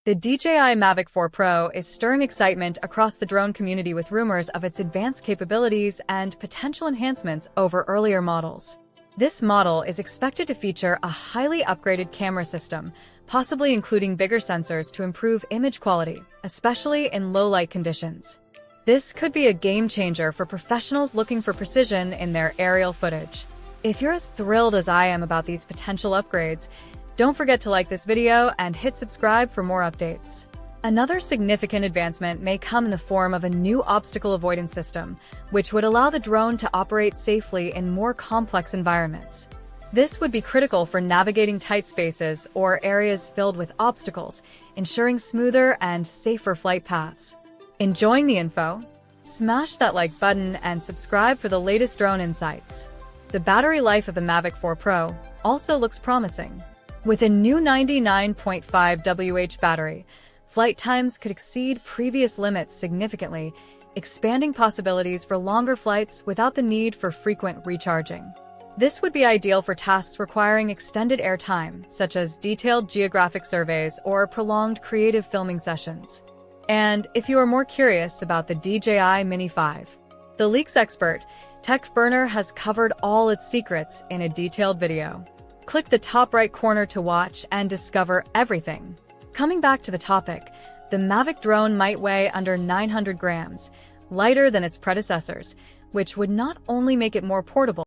The DJI Mavic 4 Pro is stirring excitement across the drone community with rumors of its advanced capabilities and potential enhancements over earlier models. This model is expected to feature a highly upgraded camera system, possibly including bigger sensors to improve image quality, especially in low-light conditions. This could be a game-changer for professionals looking for precision in their aerial footage. If you're as thrilled as I am about these potential upgrades, don't forget to like this video and hit subscribe for more updates. Another significant advancement may come in the form of a new obstacle avoidance system, which would allow the drone to operate safely in more complex environments. This would be critical for navigating tight spaces or areas filled with obstacles, ensuring smoother and safer flight paths. Enjoying the info? Smash that like button and subscribe for the latest drone insights. The battery life of the Mavic 4 Pro also looks promising. With a new 99.5 Wh battery, flight times could exceed previous limits significantly, expanding possibilities for longer flights without the need for frequent recharging. This would be ideal for tasks requiring extended airtime, such as detailed geographic surveys or prolonged creative filming sessions. And if you are more curious about the DJI Mini 5, the leaks expert, Tech Burner, has covered all its secrets in a detailed video. Click the top right corner to watch and discover everything. Coming back to the topic, the Mavic drone might weigh under 900 grams, lighter than its predecessors, which would not only make it more portable,